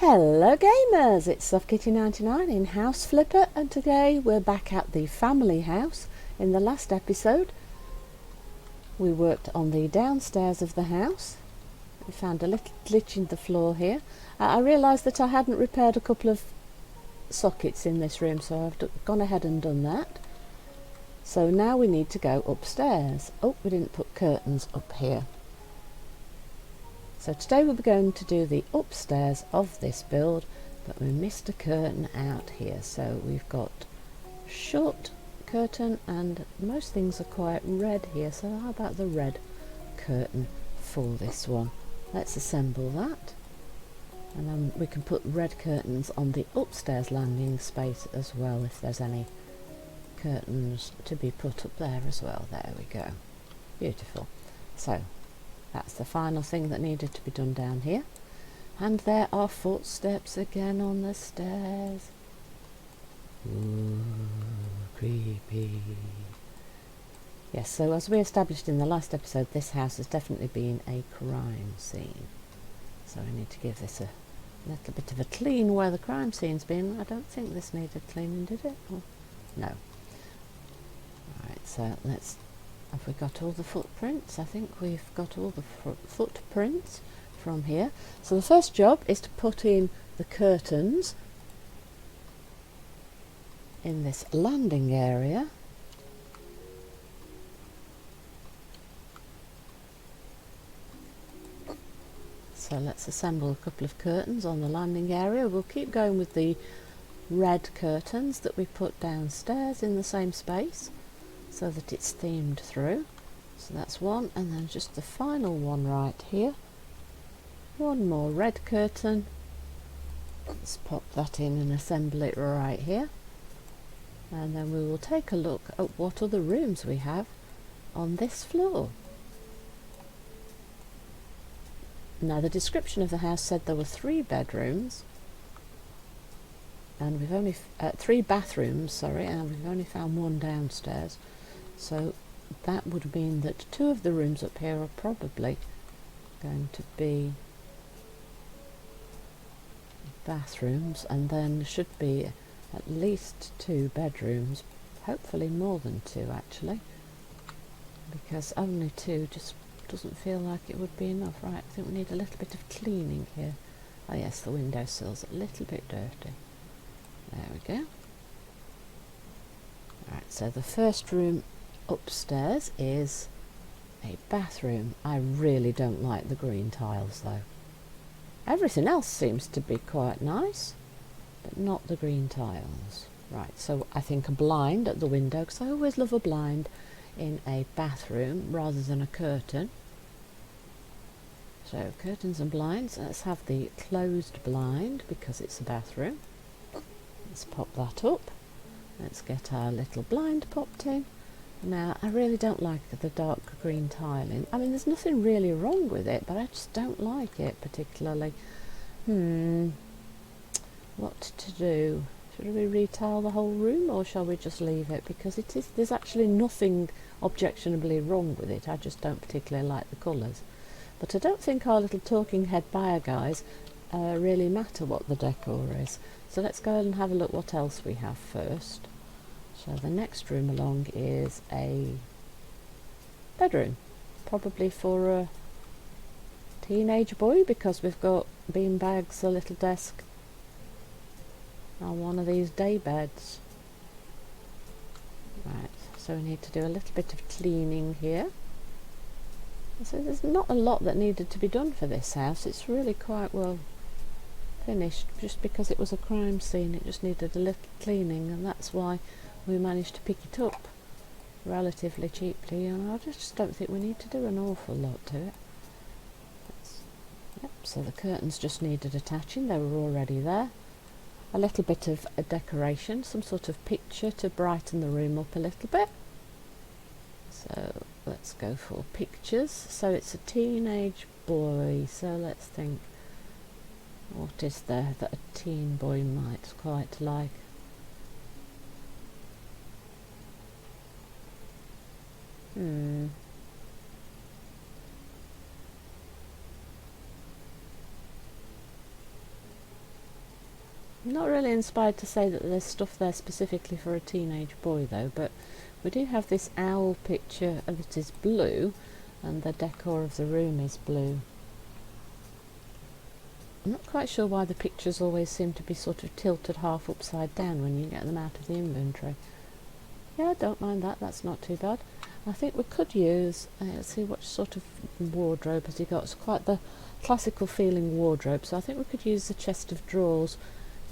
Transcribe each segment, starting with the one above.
Hello gamers, it's SoftKitty99 in House Flipper, and today we're back at the family house. In the last episode we worked on the downstairs of the house. We found a little glitch in the floor here. I realised that I hadn't repaired a couple of sockets in this room, so I've gone ahead and done that. So now we need to go upstairs. Oh, we didn't put curtains up here. So today we're going to do the upstairs of this build, but we missed a curtain out here. So we've got short curtain and most things are quite red here. So how about the red curtain for this one? Let's assemble that. And then we can put red curtains on the upstairs landing space as well if there's any curtains to be put up there as well. There we go. Beautiful. So that's the final thing that needed to be done down here. And there are footsteps again on the stairs. Ooh, creepy. Yes, so as we established in the last episode, this house has definitely been a crime scene. So we need to give this a little bit of a clean where the crime scene's been. I don't think this needed cleaning, did it? Oh, no. Alright, so have we got all the footprints? I think we've got all the footprints from here. So the first job is to put in the curtains in this landing area. So let's assemble a couple of curtains on the landing area. We'll keep going with the red curtains that we put downstairs in the same space, so that it's themed through. So that's one, and then just the final one right here. One more red curtain. Let's pop that in and assemble it right here. And then we will take a look at what other rooms we have on this floor. Now the description of the house said there were 3 bedrooms, and we've only 3 bathrooms, sorry, and we've only found one downstairs. So that would mean that 2 of the rooms up here are probably going to be bathrooms, and then there should be at least 2 bedrooms, hopefully more than 2 actually, because only 2 just doesn't feel like it would be enough. Right, I think we need a little bit of cleaning here. Oh yes, the windowsill's a little bit dirty. There we go. Alright, so the first room upstairs is a bathroom. I really don't like the green tiles though. Everything else seems to be quite nice, but not the green tiles. Right, so I think a blind at the window, because I always love a blind in a bathroom rather than a curtain. So curtains and blinds. Let's have the closed blind because it's a bathroom. Let's pop that up. Let's get our little blind popped in. Now, I really don't like the dark green tiling. I mean, there's nothing really wrong with it, but I just don't like it particularly. What to do? Should we retile the whole room, or shall we just leave it? Because there's actually nothing objectionably wrong with it. I just don't particularly like the colours. But I don't think our little talking head buyer guys really matter what the decor is. So let's go ahead and have a look what else we have first. So the next room along is a bedroom, probably for a teenage boy, because we've got bean bags, a little desk, and one of these day beds. Right, so we need to do a little bit of cleaning here. So there's not a lot that needed to be done for this house. It's really quite well finished, just because it was a crime scene. It just needed a little cleaning, and that's why we managed to pick it up relatively cheaply, and I just don't think we need to do an awful lot to it. Yep, so the curtains just needed attaching. They were already there. A little bit of a decoration, some sort of picture to brighten the room up a little bit. So let's go for pictures. So it's a teenage boy, so let's think, what is there that a teen boy might quite like? not really inspired to say that there's stuff there specifically for a teenage boy though, but we do have this owl picture that is blue, and the decor of the room is blue. I'm not quite sure why the pictures always seem to be sort of tilted half upside down when you get them out of the inventory. Yeah, I don't mind that, that's not too bad. I think we could use, let's see what sort of wardrobe has he got. It's quite the classical feeling wardrobe, so I think we could use the chest of drawers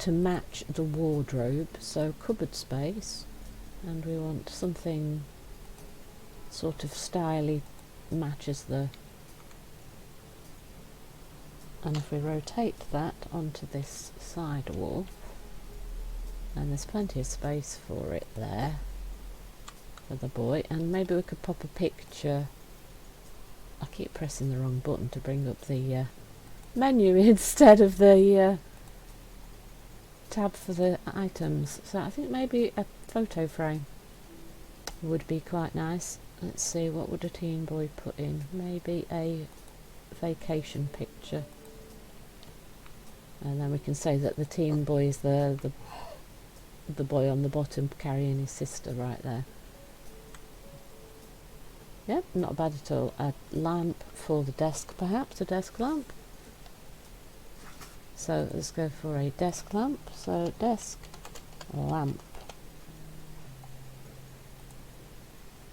to match the wardrobe. So cupboard space, and we want something sort of styly, matches the, and if we rotate that onto this side wall, and there's plenty of space for it there for the boy, and maybe we could pop a picture. I keep pressing the wrong button to bring up the menu instead of the tab for the items, so I think maybe a photo frame would be quite nice. Let's see, what would a teen boy put in? Maybe a vacation picture, and then we can say that the teen boy is the boy on the bottom carrying his sister right there. Yep, not bad at all. A lamp for the desk, perhaps, a desk lamp. So let's go for a desk lamp. So desk lamp.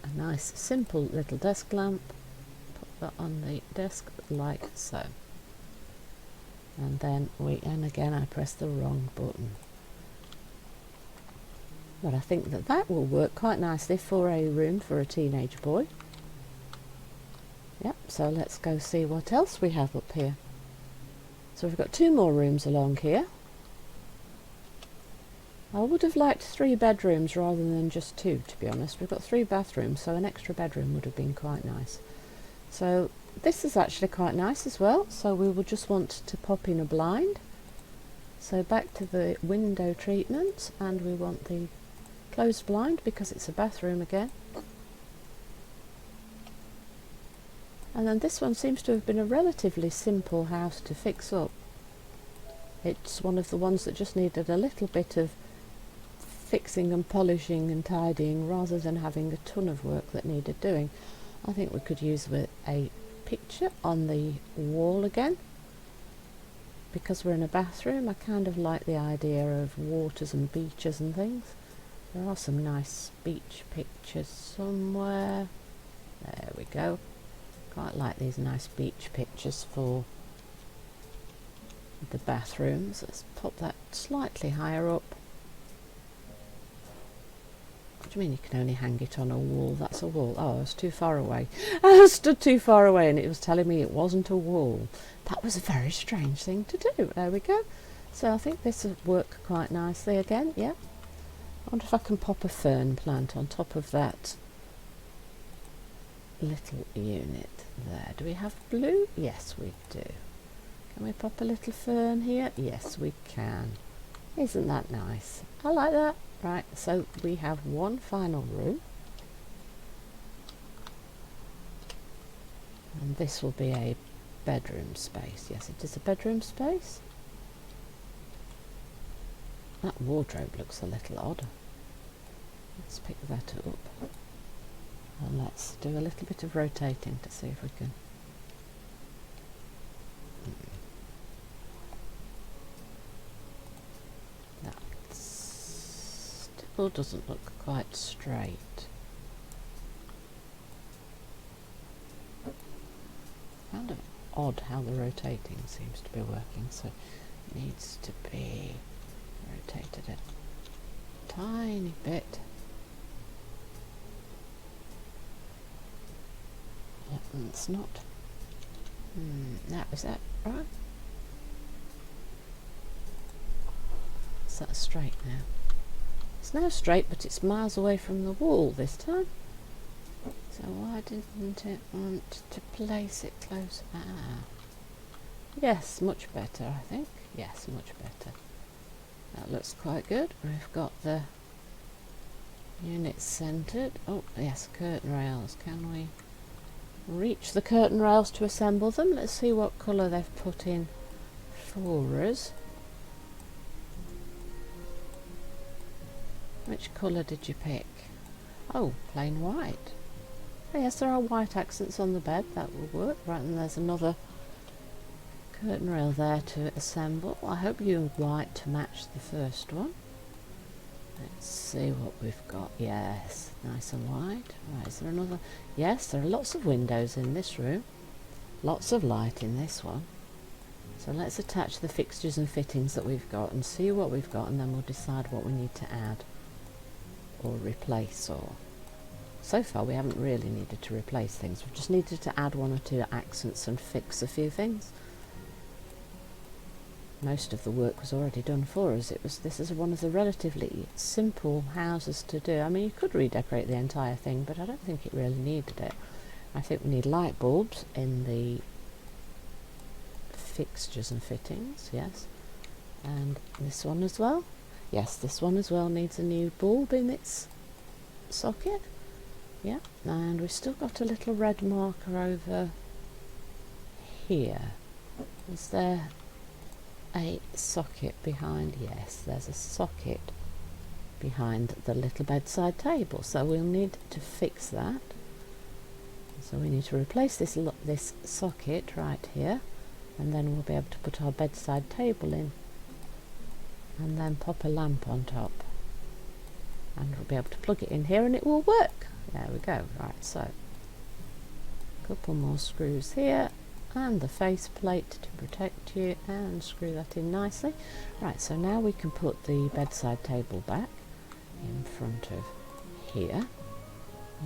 A nice simple little desk lamp. Put that on the desk like so. And then and again I press the wrong button. But I think that that will work quite nicely for a room for a teenage boy. Yep, so let's go see what else we have up here. So we've got 2 more rooms along here. I would have liked 3 bedrooms rather than just 2, to be honest. We've got 3 bathrooms, so an extra bedroom would have been quite nice. So this is actually quite nice as well, so we will just want to pop in a blind. So back to the window treatment, and we want the closed blind because it's a bathroom again. And then this one seems to have been a relatively simple house to fix up. It's one of the ones that just needed a little bit of fixing and polishing and tidying rather than having a ton of work that needed doing. I think we could use with a picture on the wall again. Because we're in a bathroom, I kind of like the idea of waters and beaches and things. There are some nice beach pictures somewhere. There we go. Quite like these nice beach pictures for the bathrooms. Let's pop that slightly higher up. What do you mean you can only hang it on a wall? That's a wall. Oh, I was too far away. I stood too far away and it was telling me it wasn't a wall. That was a very strange thing to do. There we go. So I think this will work quite nicely again. Yeah. I wonder if I can pop a fern plant on top of that little unit there. Do we have blue? Yes, we do. Can we pop a little fern here? Yes, we can. Isn't that nice? I like that. Right, so we have one final room. And this will be a bedroom space. Yes, it is a bedroom space. That wardrobe looks a little odd. Let's pick that up. And let's do a little bit of rotating to see if we can. That still doesn't look quite straight. Kind of odd how the rotating seems to be working, so it needs to be rotated a tiny bit. It's not. Is that right? Is that straight now? It's now straight, but it's miles away from the wall this time. So why didn't it want to place it close? Yes, much better, I think. Yes, much better. That looks quite good. We've got the unit centered. Oh, yes, curtain rails. Can we reach the curtain rails to assemble them? Let's see what colour they've put in for us. Which colour did you pick? Oh, plain white. Oh, yes, there are white accents on the bed, that will work. Right, and there's another curtain rail there to assemble. I hope you used white to match the first one. Let's see what we've got. Yes, nice and white. Right, is there another? Yes, there are lots of windows in this room. Lots of light in this one. So let's attach the fixtures and fittings that we've got and see what we've got, and then we'll decide what we need to add or replace. Or so far we haven't really needed to replace things, we've just needed to add one or two accents and fix a few things. Most of the work was already done for us. This is one of the relatively simple houses to do. I mean, you could redecorate the entire thing, but I don't think it really needed it. I think we need light bulbs in the fixtures and fittings, yes, and this one as well. Yes, this one as well needs a new bulb in its socket. Yeah, and we've still got a little red marker over here. Is there a socket behind? Yes, there's a socket behind the little bedside table, so we'll need to fix that. So we need to replace this socket right here, and then we'll be able to put our bedside table in, and then pop a lamp on top, and we'll be able to plug it in here and it will work. There we go. Right, so a couple more screws here and the face plate to protect you, and screw that in nicely. Right, so now we can put the bedside table back in front of here.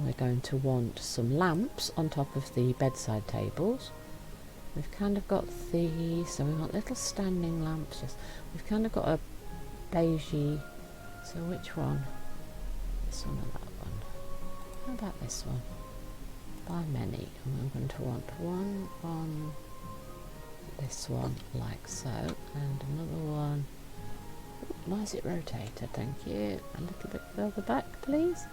We're going to want some lamps on top of the bedside tables. We've kind of got these, so we want little standing lamps. Yes, we've kind of got a beigey. So which one? This one or that one? How about this one? By many. And I'm going to want one on this one, like so, and another one. Why is it rotated? Thank you. A little bit further back, please.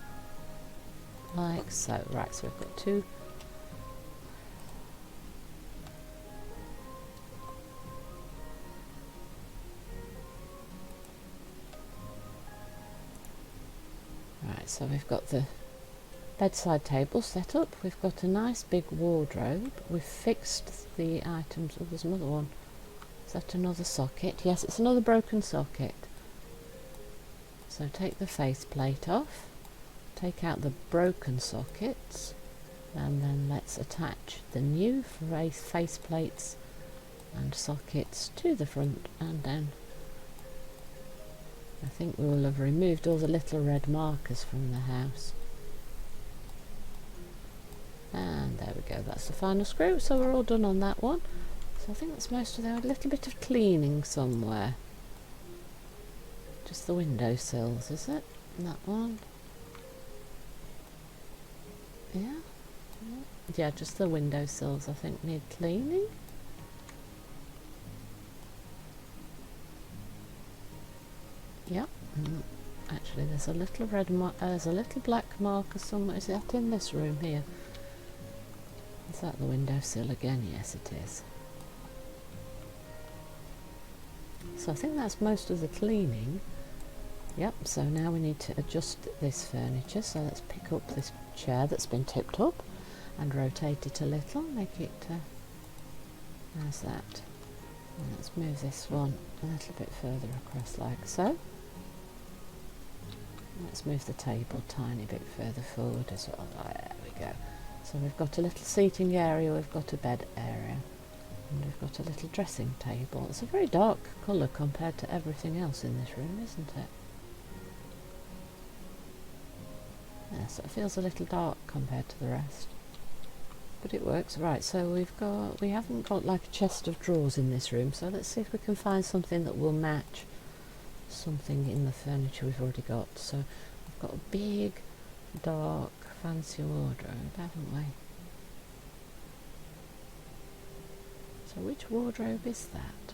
Like so. Right, so we've got two. Right, so we've got the bedside table set up. We've got a nice big wardrobe. We've fixed the items. Oh, there's another one. Is that another socket? Yes, it's another broken socket. So take the face plate off. Take out the broken sockets, and then let's attach the new face plates and sockets to the front, and then I think we will have removed all the little red markers from the house. And there we go, that's the final screw, so we're all done on that one. So I think that's most of that. A little bit of cleaning somewhere. Just the windowsills, is it? That one. Yeah, just the windowsills I think need cleaning. Yep. Actually, there's a little there's a little black marker somewhere. Is that in this room here? Is that the windowsill again? Yes, it is. So I think that's most of the cleaning. Yep, so now we need to adjust this furniture. So let's pick up this chair that's been tipped up and rotate it a little, make it as that. And let's move this one a little bit further across like so. Let's move the table a tiny bit further forward as well. There we go. So we've got a little seating area, we've got a bed area, and we've got a little dressing table. It's a very dark colour compared to everything else in this room, isn't it? Yes, it feels a little dark compared to the rest, but it works. Right, so we haven't got like a chest of drawers in this room, so let's see if we can find something that will match something in the furniture we've already got. So we've got a big, dark, fancy wardrobe, haven't we? So which wardrobe is that?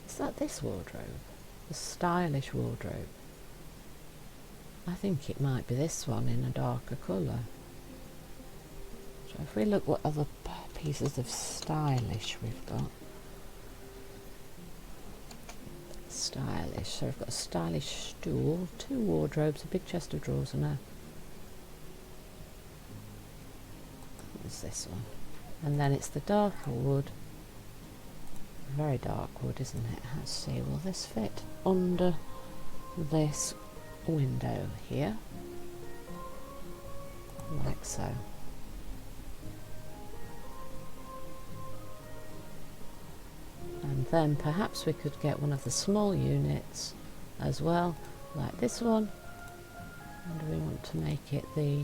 Is that this wardrobe? The stylish wardrobe? I think it might be this one in a darker colour. So if we look what other pieces of stylish we've got. stylish. So I've got a stylish stool, 2 wardrobes, a big chest of drawers, and what's this one? And then it's the darker wood, very dark wood, isn't it? Let's see, will this fit under this window here? Like so. And then perhaps we could get one of the small units as well, like this one, and we want to make it the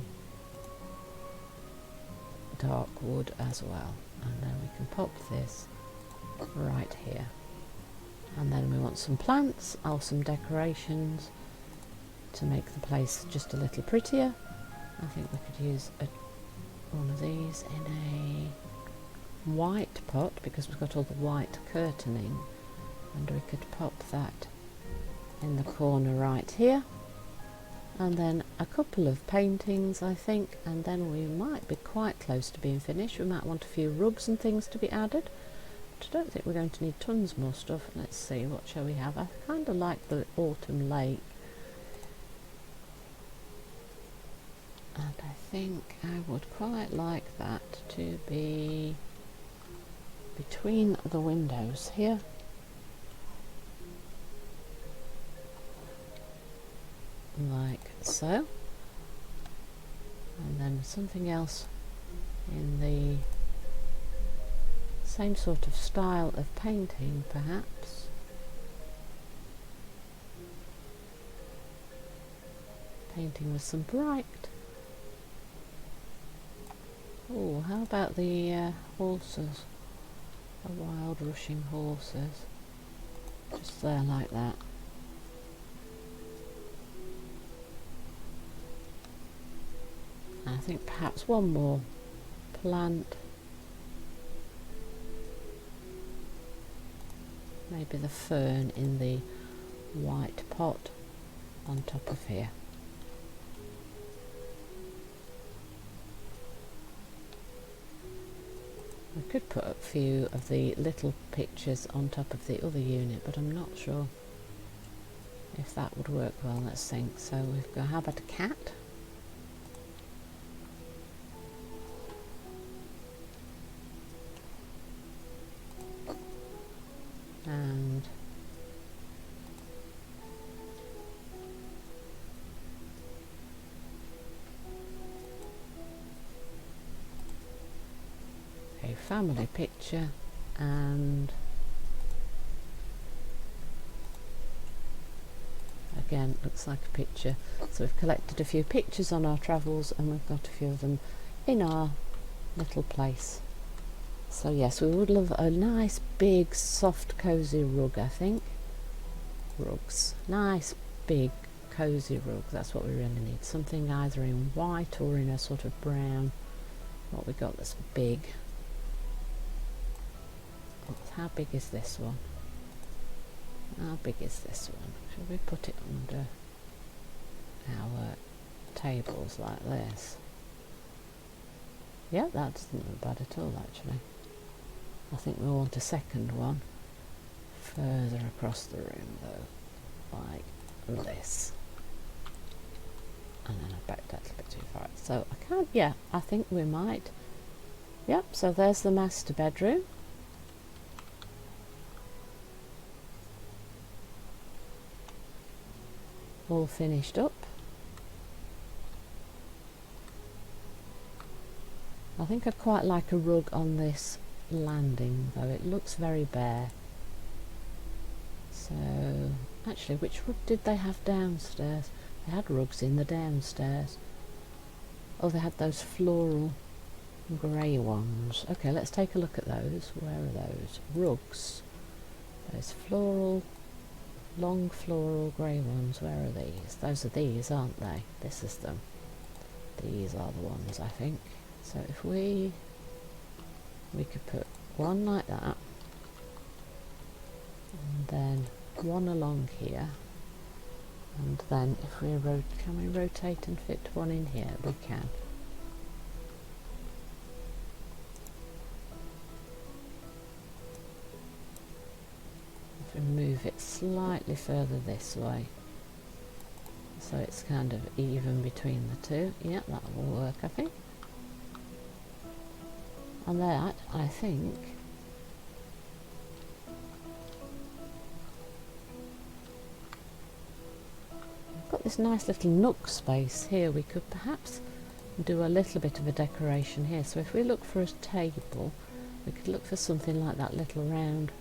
dark wood as well, and then we can pop this right here. And then we want some plants or some decorations to make the place just a little prettier. I think we could use one of these in a white pot, because we've got all the white curtaining, and we could pop that in the corner right here. And then a couple of paintings, I think, and then we might be quite close to being finished. We might want a few rugs and things to be added, but I don't think we're going to need tons more stuff. Let's see, what shall we have? I kind of like the autumn lake, and I think I would quite like that to be between the windows here. Like so. And then something else in the same sort of style of painting, perhaps. Painting with some bright. Oh, how about the horses? The wild rushing horses. Just there like that. I think perhaps one more plant. Maybe the fern in the white pot on top of here. We could put a few of the little pictures on top of the other unit, but I'm not sure if that would work well. Let's think. So we've got, how about a cat? And a family picture, and again looks like a picture. So we've collected a few pictures on our travels, and we've got a few of them in our little place. So yes, we would love a nice big soft cozy rug. I think rugs, nice big cozy rug, that's what we really need. Something either in white or in a sort of brown. What we got that's big. How big is this one? How big is this one? Should we put it under our tables like this? Yeah, that doesn't look bad at all actually. I think we want a second one further across the room though, like this. And then I backed that a little bit too far. So I can't, yeah, I think we might. Yep, so there's the master bedroom. All finished up. I think I'd quite like a rug on this landing though, it looks very bare. So actually, which rug did they have downstairs? They had rugs in the downstairs. Oh, they had those floral grey ones. Okay, let's take a look at those. Where are those? Rugs. Those floral, long floral grey ones. Where are these? Those are these, aren't they? This is them. These are the ones, I think. So if we could put one like that, and then one along here, and then if we can we rotate and fit one in here? We can. If move it slightly further this way so it's kind of even between the two. Yeah, that will work, I think. And that, I think, we've got this nice little nook space here. We could perhaps do a little bit of a decoration here. So if we look for a table, we could look for something like that little round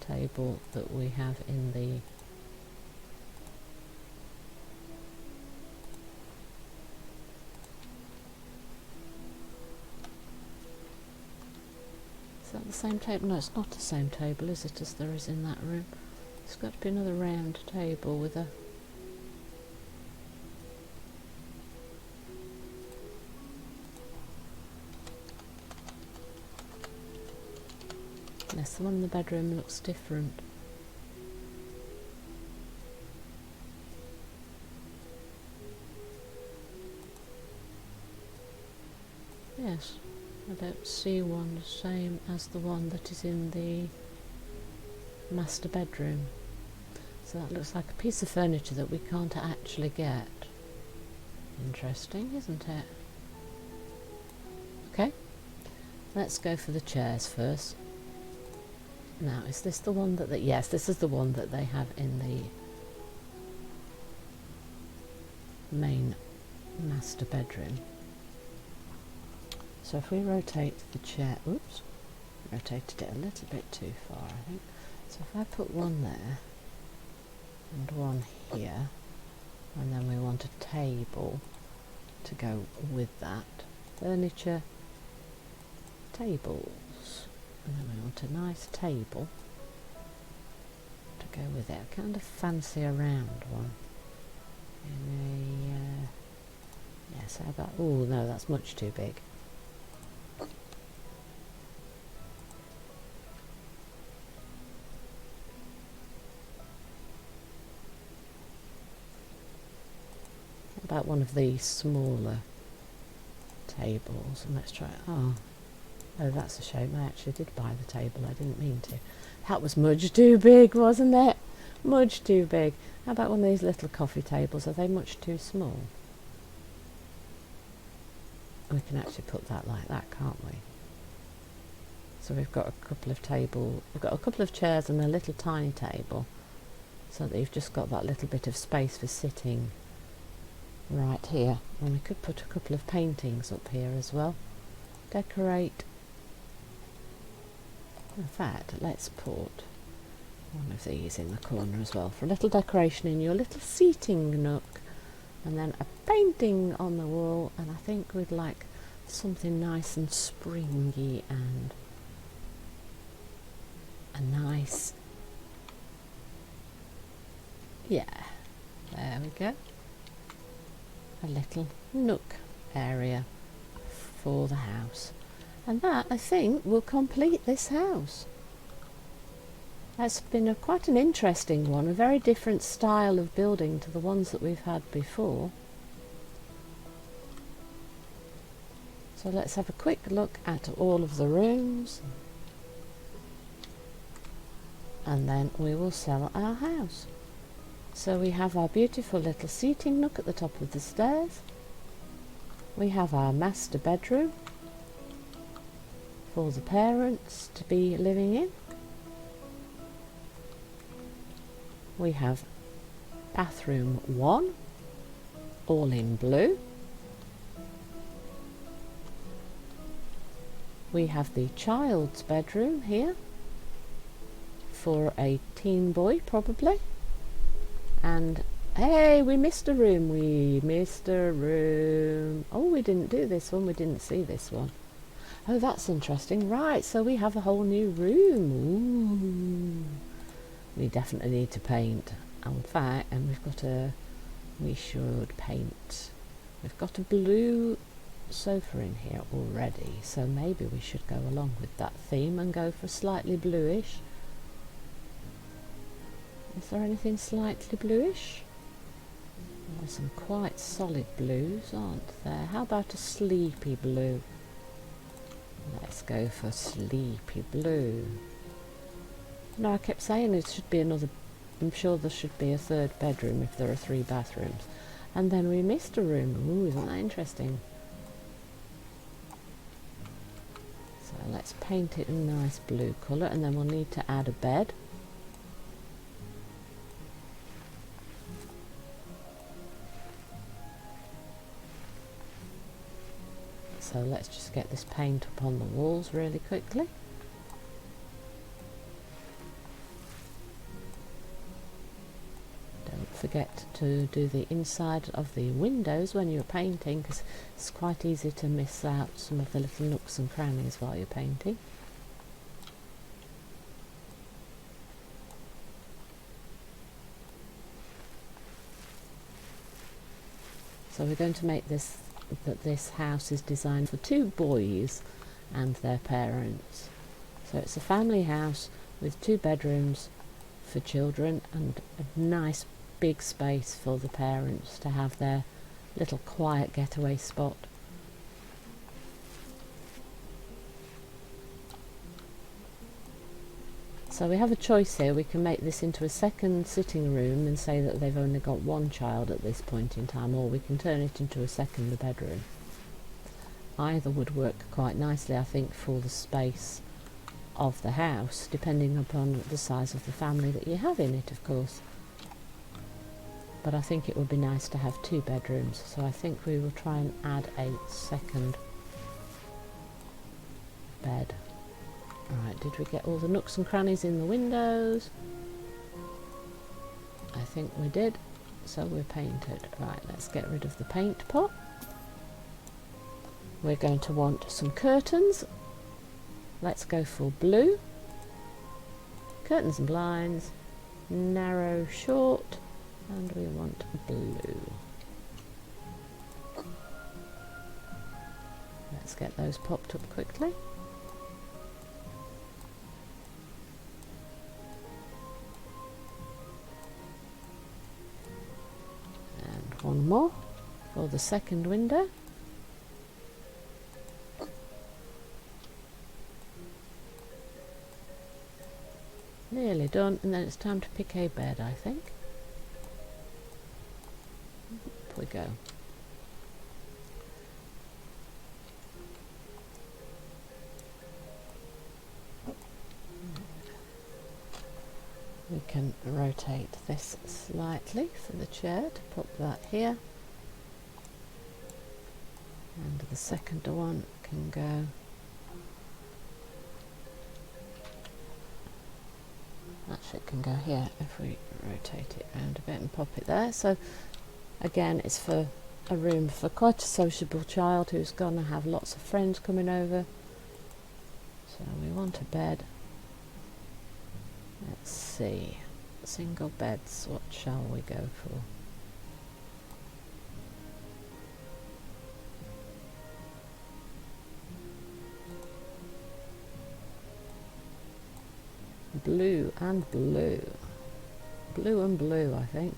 table that we have in the Is that the same table? No, it's not the same table, is it, as there is in that room? It's got to be another round table with a... Yes, the one in the bedroom looks different. Yes, I don't see one the same as the one that is in the master bedroom. So that looks like a piece of furniture that we can't actually get. Interesting, isn't it? Okay, let's go for the chairs first. Now, is this the one that yes, this is the one that they have in the main master bedroom. So if we rotate the chair, oops, rotated it a little bit too far, I think. So if I put one there and one here, and then we want a table to go with that, furniture, tables, and then we want a nice table to go with it. I kind of fancy a round one. In a, yes, how about, oh no, that's much too big. About one of these smaller tables, and let's try it. Oh, that's a shame. I actually did buy the table. I didn't mean to. That was much too big, wasn't it? Much too big. How about one of these little coffee tables? Are they much too small? We can actually put that like that, can't we? So we've got a couple of we've got a couple of chairs and a little tiny table, so that you've just got that little bit of space for sitting right here. And we could put a couple of paintings up here as well. Decorate. In fact, let's put one of these in the corner as well for a little decoration in your little seating nook, and then a painting on the wall. And I think we'd like something nice and springy and a nice, yeah, there we go, a little nook area for the house. And that, I think, will complete this house. That's been quite an interesting one, a very different style of building to the ones that we've had before. So let's have a quick look at all of the rooms, and then we will sell our house. So we have our beautiful little seating nook at the top of the stairs. We have our master bedroom for the parents to be living in. We have bathroom 1, all in blue. We have the child's bedroom here for a teen boy probably. And hey, we missed a room, Oh, we didn't do this one, we didn't see this one. Oh, that's interesting. Right, so we have a whole new room. Ooh. We definitely need to paint. In fact, and we should paint. We've got a blue sofa in here already, so maybe we should go along with that theme and go for slightly bluish. Is there anything slightly bluish? There's some quite solid blues, aren't there? How about a sleepy blue? Let's go for sleepy blue. No, I kept saying it should be another. I'm sure there should be a third bedroom if there are 3 bathrooms. And then we missed a room. Ooh, isn't that interesting? So let's paint it a nice blue colour, and then we'll need to add a bed. So let's just get this paint up on the walls really quickly. Don't forget to do the inside of the windows when you're painting, because it's quite easy to miss out some of the little nooks and crannies while you're painting. So we're going to make this that this house is designed for 2 boys and their parents. So it's a family house with 2 bedrooms for children and a nice big space for the parents to have their little quiet getaway spot. So we have a choice here. We can make this into a second sitting room and say that they've only got 1 child at this point in time, or we can turn it into a second bedroom. Either would work quite nicely, I think, for the space of the house, depending upon the size of the family that you have in it, of course. But I think it would be nice to have 2 bedrooms, so I think we will try and add a second bed. Right, did we get all the nooks and crannies in the windows? I think we did, so we're painted. Right, let's get rid of the paint pot. We're going to want some curtains. Let's go for blue. Curtains and blinds, narrow, short, and we want blue. Let's get those popped up quickly. One more for the second window. Nearly done, and then it's time to pick a bed, I think. Up we go. We can rotate this slightly for the chair to put that here, and the second one can go actually it can go here if we rotate it around a bit and pop it there. So again, it's for a room for quite a sociable child who's gonna have lots of friends coming over. So we want a bed. Let's see, single beds, what shall we go for? Blue and blue. Blue and blue, I think.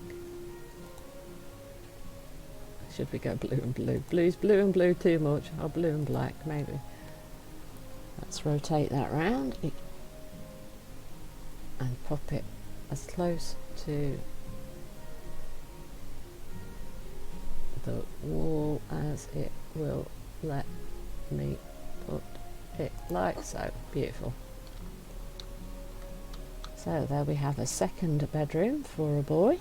Should we go blue and blue? Blue's blue and blue too much. Or blue and black, maybe. Let's rotate that round and pop it as close to the wall as it will let me put it, like so. Beautiful. So there we have a second bedroom for a boy.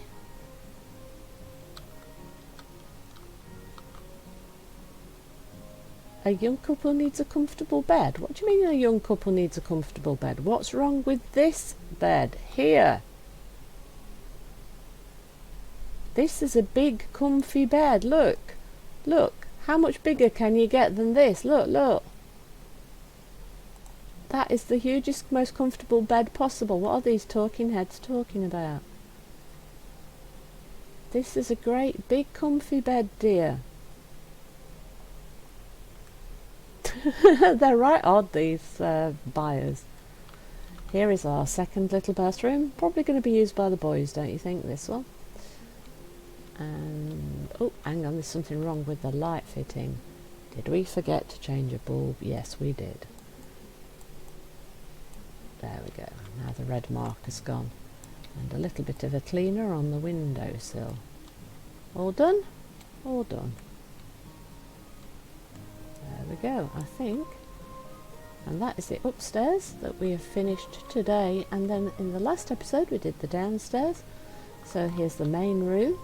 A young couple needs a comfortable bed. What do you mean a young couple needs a comfortable bed? What's wrong with this bed here? This is a big comfy bed. Look, look, how much bigger can you get than this? Look, look. That is the hugest, most comfortable bed possible. What are these talking heads talking about? This is a great big comfy bed, dear. They're right odd, these buyers. Here is our second little bathroom. Probably going to be used by the boys, don't you think, this one? And oh, hang on, there's something wrong with the light fitting. Did we forget to change a bulb? Yes, we did. There we go. Now the red mark has gone. And a little bit of a cleaner on the windowsill. All done? All done. There we go, I think. And that is it upstairs that we have finished today. And then in the last episode we did the downstairs. So here's the main room.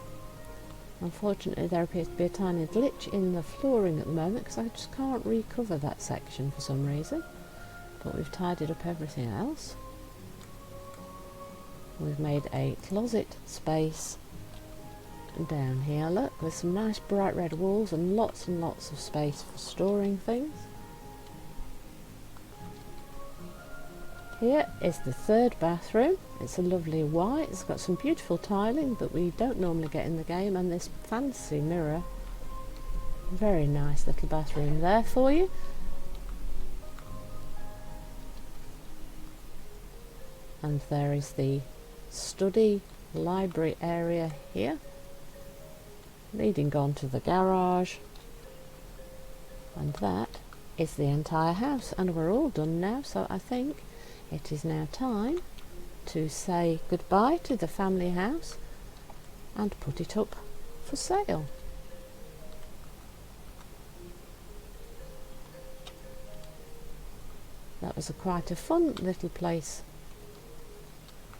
Unfortunately there appears to be a tiny glitch in the flooring at the moment because I just can't recover that section for some reason. But we've tidied up everything else. We've made a closet space down here, look, with some nice bright red walls and lots of space for storing things. Here is the third bathroom. It's a lovely white. It's got some beautiful tiling that we don't normally get in the game, and this fancy mirror. Very nice little bathroom there for you. And there is the study library area here, leading on to the garage. And that is the entire house, and we're all done now, so I think it is now time to say goodbye to the family house and put it up for sale. That was quite a fun little place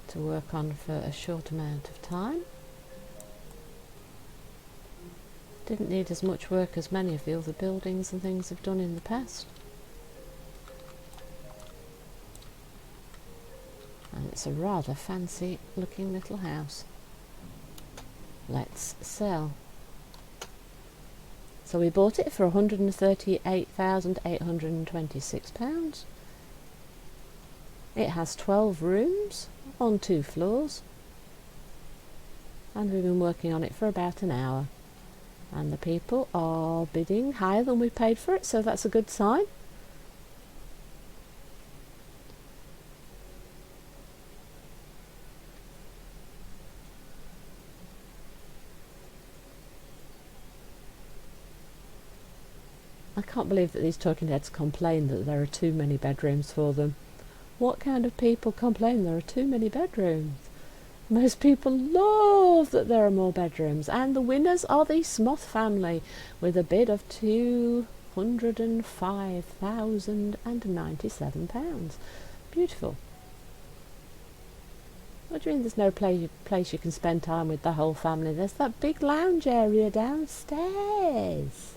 to work on for a short amount of time. Didn't need as much work as many of the other buildings and things have done in the past. And it's a rather fancy looking little house. Let's sell. So we bought it for £138,826. It has 12 rooms on 2 floors. And we've been working on it for about an hour. And the people are bidding higher than we paid for it, so that's a good sign. I can't believe that these talking heads complain that there are too many bedrooms for them. What kind of people complain there are too many bedrooms? Most people love that there are more bedrooms, and the winners are the Smoth family with a bid of £205,097. Beautiful. What do you mean there's no place you can spend time with the whole family? There's that big lounge area downstairs.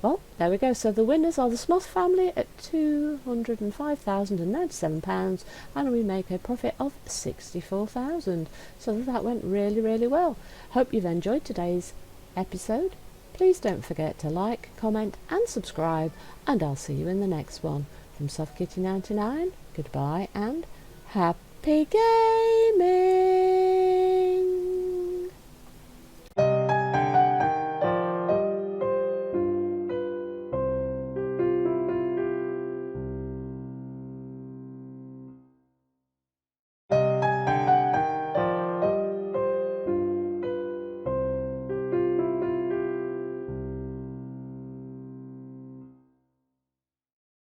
Well, there we go. So the winners are the Smoth family at £205,097, and we make a profit of £64,000. So that went really, really well. Hope you've enjoyed today's episode. Please don't forget to like, comment and subscribe, and I'll see you in the next one. From SoftKitty99, goodbye and happy gaming!